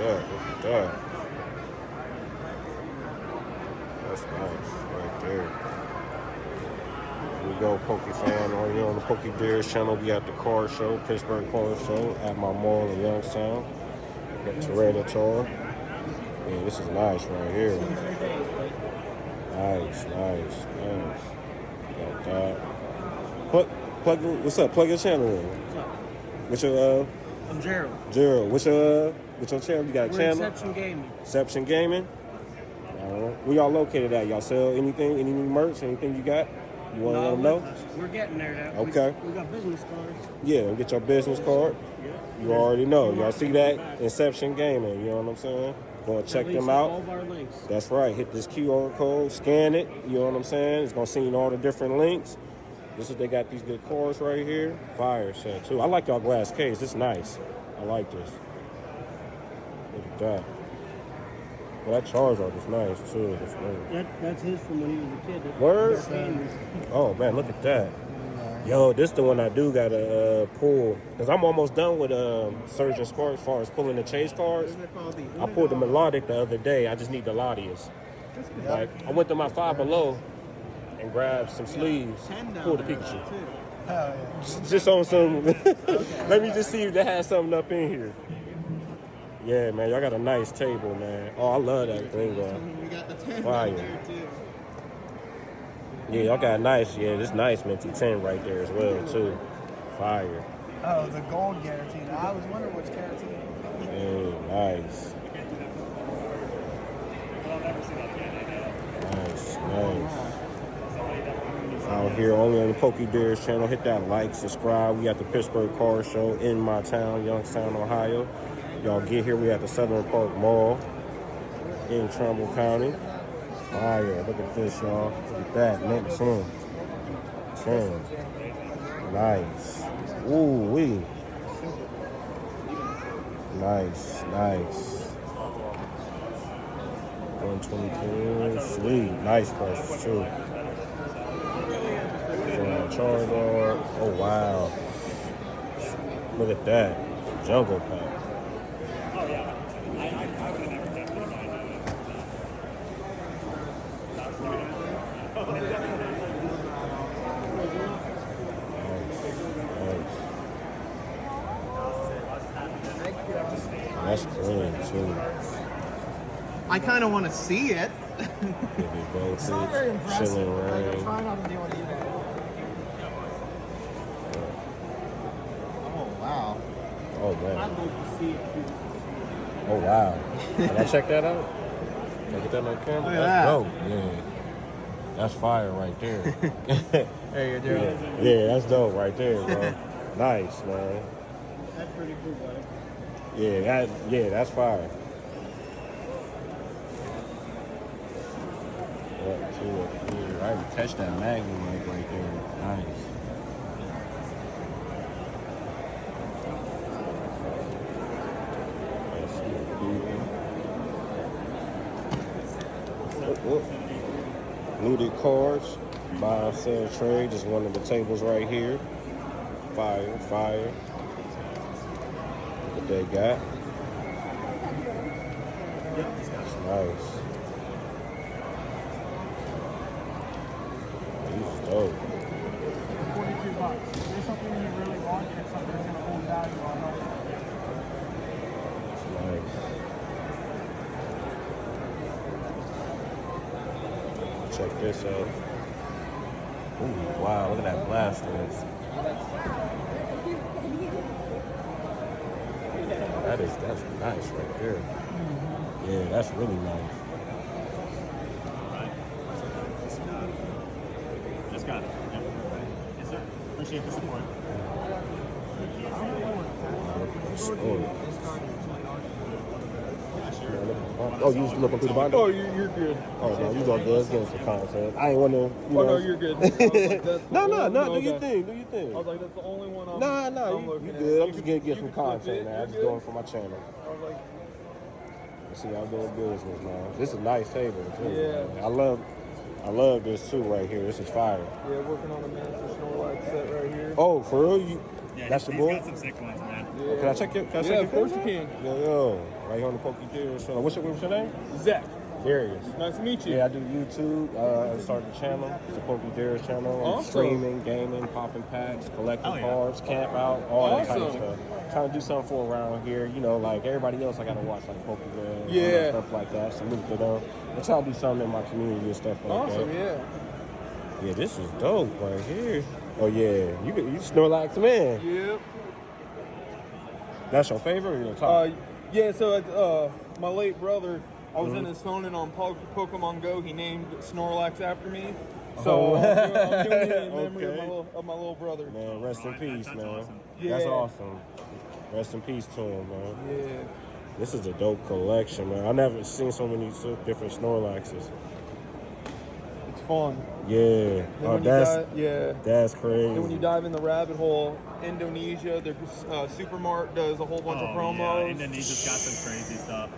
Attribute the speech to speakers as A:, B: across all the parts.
A: that. Look at that. That's nice right there. Here we go, Pokefan. On here on the Poke Bears channel, we at the car show, Pittsburgh Car Show, at my mall in Youngstown. Got Tyranitar. Yeah, this is nice right here. Nice. Got that. What's up? Plug your channel in.
B: What's up?
A: What's your
B: I'm Gerald.
A: Gerald, what's your channel? You got a channel?
B: Inception Gaming.
A: Inception Gaming? Where y'all located at? Y'all sell anything? Any new merch? Anything you got? You want to let them know?
B: We're getting there now.
A: Okay.
B: We got business cards.
A: Yeah, get your business card.
B: Yeah.
A: You already know. Y'all see that? Inception Gaming, you know what I'm saying? Go and check them out.
B: All of our links.
A: That's right. Hit this QR code, scan it, you know what I'm saying? It's going to send you all the different links. This is, they got these good cars right here. Fire set too. I like y'all glass case. It's nice. I like this. Look at that. Well, that Charizard is nice too.
B: That's his from when he was a kid.
A: Word? Oh man, look at that. Yo, this the one I do gotta pull. Because I'm almost done with Surgeon Spark as far as pulling the chase cards. I pulled the Melodic the other day. I just need the Latias. Like, I went to my Five Below and grabbed some sleeves, pulled the Pikachu. Just on some. Let me just see if they had something up in here. Yeah, man, y'all got a nice table, man. Oh, I love that thing,
C: We got the 10
A: fire.
C: there too.
A: Yeah, y'all got nice. Yeah, this nice minty 10 right there as well, too. Fire.
C: Oh, the gold guarantee. I was wondering which guarantee.
A: Yeah, nice. Nice. Out here only on the Poke Bears channel. Hit that like, subscribe. We at the Pittsburgh Car Show in my town, Youngstown, Ohio. Y'all get here. We at the Southern Park Mall in Trumbull County. Fire. Look at this, y'all. Look at that. Mint 10. Nice. Ooh wee. Nice. 122. Sweet. Nice prices too. Charizard. Oh wow. Look at that. Jungle Pack. Nice. That's clean too.
C: I kind of want to see it.
A: It's not very impressive. Chilling rain.
C: I'm trying not to do what you do. Oh wow.
A: Oh man.
B: I'd like to see it too.
A: Oh wow. Can I check that out? Can I get that on camera?
C: Look at
A: That's
C: that.
A: dope. Yeah. That's fire right there.
C: There you go.
A: Yeah, that's dope right there, bro. Nice, man.
B: That's pretty cool, buddy.
A: Yeah, that's fire. Up to it here. I can catch that Magnum right there. Nice. Looted cards, buy and sell trade, just one of the tables right here. Fire. What they got. That's nice. He's dope.
C: $42. There's something you really want, and something that's gonna hold value on it.
A: That's nice. Check this out. Ooh, wow, look at that Blastoise. That's nice right there. Yeah, that's really nice.
D: Just got it. Yep. Yes, sir. Appreciate the support.
A: Oh, you was looking through the binder?
D: Oh, you're good.
A: Oh, no, you gonna good. Let's get some content. I ain't want to, you know.
D: no, you're good.
A: No, do your
D: Okay.
A: thing. Do your thing.
D: I was like, that's the only one I'm
A: Nah,
D: I'm
A: you
D: looking at.
A: good. I'm just gonna get
D: You
A: some
D: can flip
A: content,
D: it.
A: man.
D: You're
A: I'm just
D: good.
A: doing it for my channel.
D: I was like,
A: See, y'all doing business, man. This is a nice table, too.
D: Yeah.
A: Man. I love this, too, right here. This is fire.
D: yeah, working on a master Snorlax set right here.
A: Oh, for real?
D: Yeah,
A: That's
D: he's
A: your boy?
D: got some sick ones, man.
A: Can I check your? Can I check
C: Yeah,
A: your
C: of course you
A: camera?
C: can.
A: Yo, right here on the Pittsburgh Show. What's your name?
C: Zach,
A: Darius.
C: nice to meet you.
A: Yeah, I do YouTube. I started the channel. It's the Pittsburgh channel.
C: Awesome.
A: Streaming, gaming, popping packs, collecting
D: Oh, yeah.
A: cards, camp out, all that kind of
C: Awesome.
A: stuff. Trying to do something for around here. You know, like everybody else, I got to watch like Pokemon,
C: Yeah.
A: stuff like that. Salute to them. I'm trying to do something in my community and stuff like
C: Awesome,
A: that.
C: yeah.
A: Yeah, this is dope right here. Oh yeah, you Snorlax man.
C: Yep.
A: That's your favorite or your top?
C: Yeah, so my late brother, I was in his phone and on Pokemon Go, he named Snorlax after me. So I'm doing it in memory
A: Okay.
C: of my little brother.
A: Man, rest in peace,
D: That's
A: man.
D: awesome.
A: That's
C: Yeah.
A: awesome. Rest in peace to him, man.
C: Yeah.
A: This is a dope collection, man. I never seen so many different Snorlaxes.
C: It's fun.
A: Yeah.
C: Then
A: Oh,
C: when you
A: that's
C: dive, yeah.
A: that's crazy.
C: Then when you dive in the rabbit hole, Indonesia, their Supermart does a whole bunch of
D: Yeah,
C: promos.
D: Indonesia's got some crazy stuff.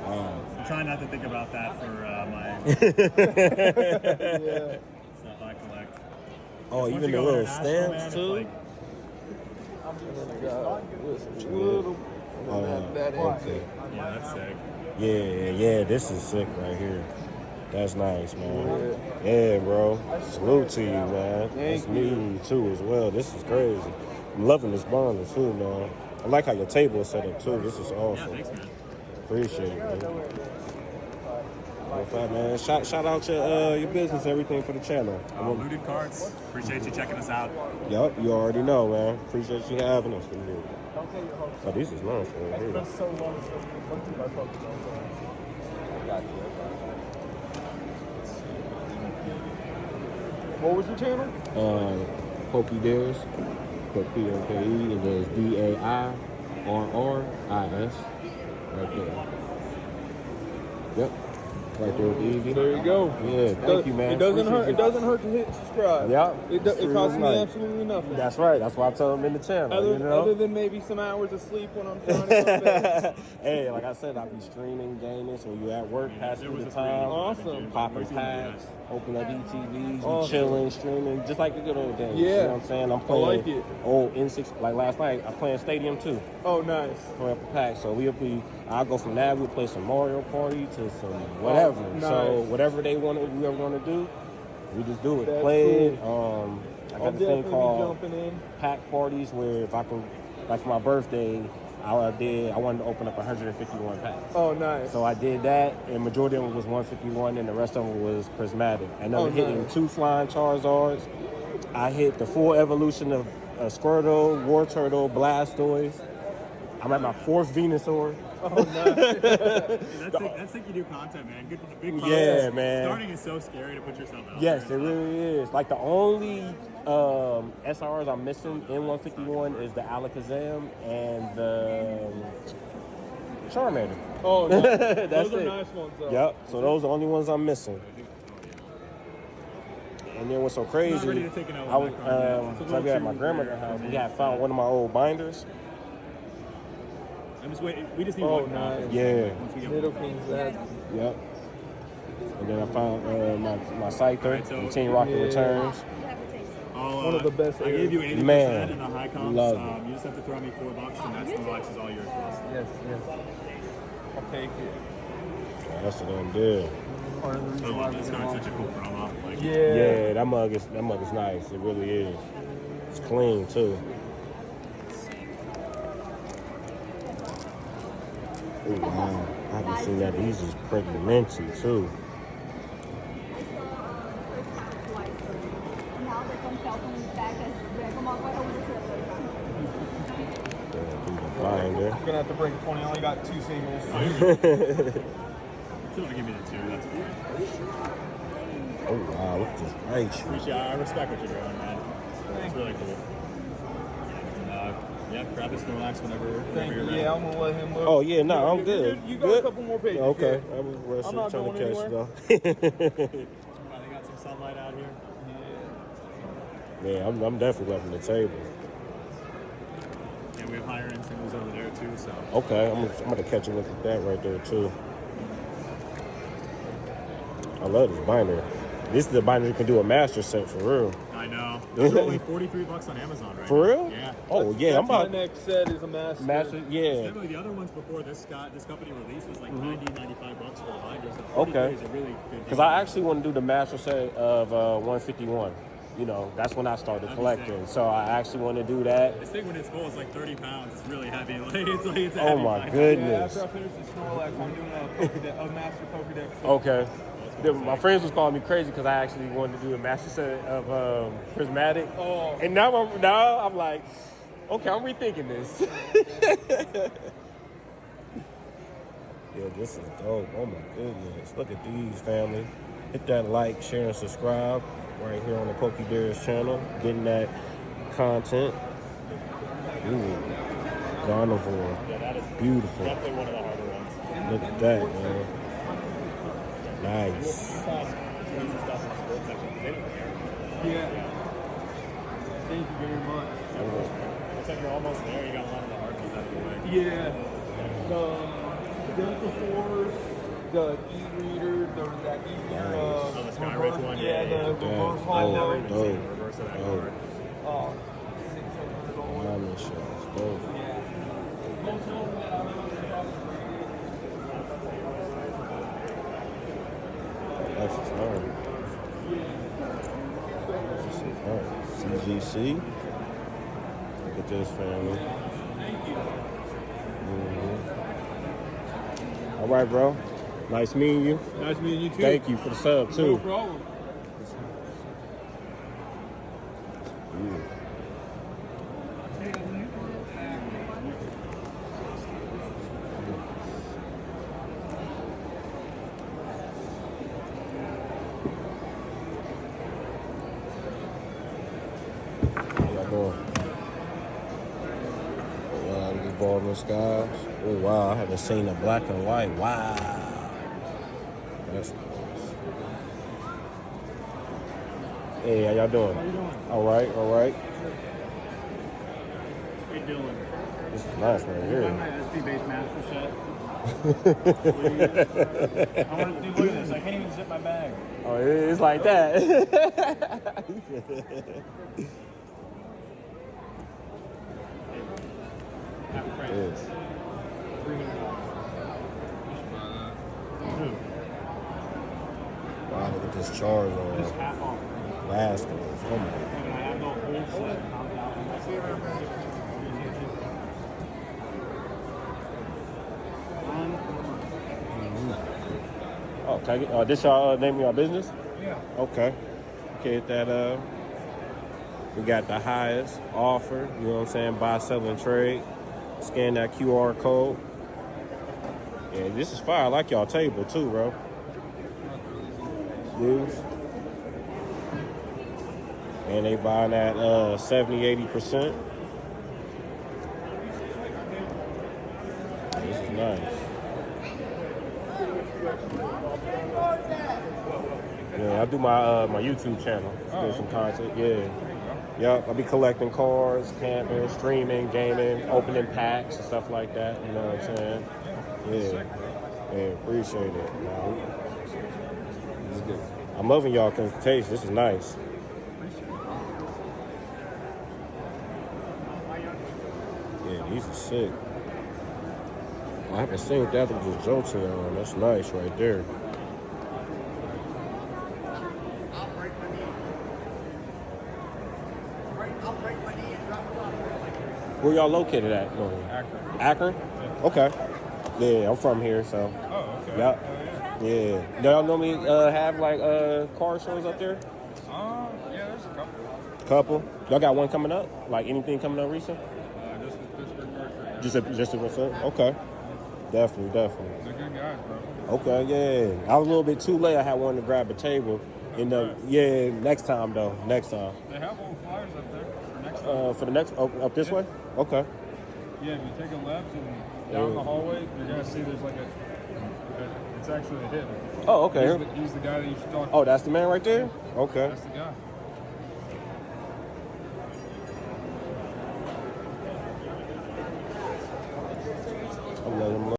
A: Wow.
D: I'm trying not to think about that for my
C: Yeah.
D: stuff I collect.
A: Oh,
D: Once
A: even
D: you
A: the
D: go
A: little
D: international, man,
A: stamps
D: it's
A: too.
D: like,
C: Little.
A: Oh,
C: That exit.
D: yeah, that's sick.
A: yeah. This is sick right here. That's nice, man. Yeah, bro. Salute to you, man. That's
C: Thank
A: me too as well. This is crazy. I'm loving this bundle too, man. I like how your table is set up too. This is
D: Yeah,
A: awesome.
D: thanks, man.
A: Appreciate it, man. Well, fine, man. Shout out your business, everything for the channel.
D: Looted Cards. Appreciate you checking us out.
A: Yup, you already know, man. Appreciate you having us for here. Oh, this is nice right here.
C: What was your channel?
A: Pokedares. Put P-O-K-E. It was D-A-I-R-R-I-S. Right there. Yep. Right there with the easy.
C: There you go.
A: Yeah, thank you, man.
C: It doesn't
A: Appreciate
C: hurt.
A: you.
C: It doesn't hurt to hit subscribe.
A: Yeah,
C: It
A: it's
C: costs me
A: nice.
C: absolutely nothing.
A: That's right. That's why I tell them in the channel.
C: Other,
A: you know?
C: other than maybe some hours of sleep when I'm trying to go to bed.
A: Hey, like I said, I'll be streaming, gaming, so you at work, passing the time,
C: Awesome.
A: popping packs, open up ETVs,
C: Awesome.
A: chilling, streaming, just like the good old days.
C: Yeah.
A: You know what I'm saying? I'm playing
C: like it.
A: old N6, like last night, I'm playing Stadium 2,
C: Oh, nice.
A: playing up a pack. So I'll go from that, we'll play some Mario Party to some whatever.
C: Oh, nice.
A: So whatever we ever want to do, we just do it.
C: That's
A: Play it.
C: cool.
A: I
C: I'll
A: got this thing
C: definitely be
A: called
C: jumping in.
A: pack parties where if I can, like for my birthday, I wanted to open up 151 packs.
C: Oh, nice.
A: So I did that, and majority of it was 151, and the rest of it was prismatic. And I'm hitting
C: nice.
A: 2 flying Charizards. I hit the full evolution of Squirtle, Wartortle, Blastoise. I'm at my 4th Venusaur.
C: Oh, nice.
D: That's sick you do content, man. Good, big process.
A: Yeah, man.
D: Starting is so scary to put yourself out
A: Yes, it
D: there.
A: really is. Like the only SRs I'm missing in 151 is the Alakazam and the Charmander.
C: Oh, nice.
A: That's
C: Those are
A: it.
C: nice ones, though.
A: Yep. So those are the only ones I'm missing. And then what's so crazy?
D: Not ready to take it out with
A: I was
D: my card yet.
A: so I was at my grandmother's house. We had found one of my old binders.
D: I'm just waiting. We just need
C: Oh,
D: one card.
C: nice.
A: Yeah.
D: Once we get
C: Little
D: one.
C: King's that.
A: Yep. And then I found my Scyther,
D: Alright, so-
A: Team Rocket
C: Yeah.
A: Returns.
D: I'll,
C: One of the best
D: I gave you 80%
A: Man,
D: in the high comps.
A: love it.
D: You just have to throw me $4, and that's Snorlax is all yours for us.
C: Yes, yes. I'll take it.
A: That's what I'm doing.
C: Part of the
D: I
C: reason why
D: love
C: we
D: this
C: did
D: card.
C: all-
D: Such a cool promo. Like,
C: Yeah.
A: Yeah, that mug is nice. It really is. It's clean too. Oh wow, I haven't seen that. These is pretty minty too. Yeah, do the binder.
C: I'm gonna have to break a 20. I only got 2 singles.
D: if you want to give me the 2, that's fine.
A: Oh wow, look at this ice.
D: Appreciate. I respect what you're doing, man. It's really cool. And, yeah, grab the Snorlax whenever
C: Thank
D: you're
C: you.
D: ready.
C: Yeah, I'm gonna let him look.
A: Oh yeah, no, I'm
C: You're
A: good.
C: You got a couple more pages.
A: Okay,
C: Yeah.
A: I'm rushing,
C: not
A: trying to
C: going
A: catch though.
D: Finally got some sunlight out here.
A: Yeah, I'm definitely loving the table.
D: And we have higher end singles over there too, so.
A: Okay, I'm gonna catch a look at that right there too. I love this binder. This is the binder you can do a master set for real.
D: Oh I know. It's only $43 on Amazon right
A: For
D: now.
A: real?
D: Yeah.
A: Oh yeah, I'm
C: My
A: about
C: next set is a master.
A: yeah.
D: Typically, the other ones before this company released was like $90-$95 for the binders. So
A: Okay.
D: 43 is a really good
A: Because
D: deal.
A: I actually want to do the master set of 151. You know, that's when I started
D: That'd be
A: collecting.
D: sick.
A: So I actually want to do that.
D: This thing when it's full is like 30 pounds. It's really heavy. It's a
A: Oh
D: heavy
A: my
D: binder.
A: goodness.
C: Yeah, after I finish the Snorlax, I'm doing a master Pokedex set.
A: Okay. My friends was calling me crazy because I actually wanted to do a master set of prismatic.
C: Oh.
A: And now I'm like, okay, I'm rethinking this. Yeah, this is dope. Oh my goodness. Look at these, family. Hit that like, share, and subscribe right here on the Pokebears channel. Getting that content. Ooh, carnivore.
D: Yeah, that is
A: Beautiful.
D: definitely one of the harder ones.
A: Look at that, man. Nice.
C: Yeah. Thank you very much.
D: Looks like you're almost there. You got a lot of the hard ones out of the way.
C: Yeah. The Delta Force, the e-reader, that e-reader.
A: Nice.
D: Oh, the Skyridge one?
C: Yeah,
D: Yeah,
C: the
D: yeah.
C: reverse
A: Oh,
C: hollow.
D: Never even seen the reverse of that
A: dope.
D: card.
C: Oh, $600.
A: Diamond shells. Dope. That's his name. CGC. Look at this, family. All right, bro. Nice meeting you.
C: Nice meeting you too.
A: Thank you for the sub,
C: No
A: too.
C: problem.
A: How y'all doing? These Baldwin Skies. Oh, wow. I haven't seen a black and white. Wow. That's nice. Hey, how y'all doing?
B: How you doing?
A: All right, all right.
B: Hey, Dylan.
A: This is nice right
B: Buy
A: here.
B: my SD-based master set. I want to do. Look at this. I can't even zip my bag.
A: Oh, it's like that.
B: Half price.
A: Yes. Wow, look at this charge
B: Just
A: on
B: half off.
A: Vasquez. Oh my.
B: And I have the whole set knocked out.
A: Oh, can I get, this y'all name of your business?
C: Yeah.
A: Okay. Okay, that we got the highest offer, you know what I'm saying? Buy, sell, and trade. Scan that QR code. Yeah, this is fire. I like y'all table too, bro. Dudes. And they buying at 70-80%. This is nice. Yeah, I do my my YouTube channel. Do some content. Yeah. Yep, I'll be collecting cards, camping, streaming, gaming, opening packs and stuff like that. You know what I'm saying? Yeah. Yeah, appreciate it. This is good. I'm loving y'all consultation. This is nice. Yeah, these are sick. I haven't seen that with the Jolton on. That's nice right there. Where y'all located at?
C: Akron.
A: Akron? Okay. Yeah, I'm from here, so.
C: Oh, okay.
A: Yep. Yeah. Do y'all normally have like car shows up there?
C: Yeah, there's a couple.
A: Couple. Y'all got one coming up? Like anything coming up recent?
C: Just the Pittsburgh Car Show.
A: Just a result? Okay. Definitely.
C: They're good guys, bro.
A: Okay, yeah. I was a little bit too late. I had wanted to grab a table. Yeah, next time though. Next time.
C: They have old flyers up there for next time.
A: For the next up this way? Okay.
C: Yeah, if you take a left and down the hallway, you're gonna see there's like it's actually a hit.
A: Oh, okay.
C: He's the guy that you should talk to.
A: Oh, that's the man right there? Okay.
C: That's the guy.
A: I'm letting him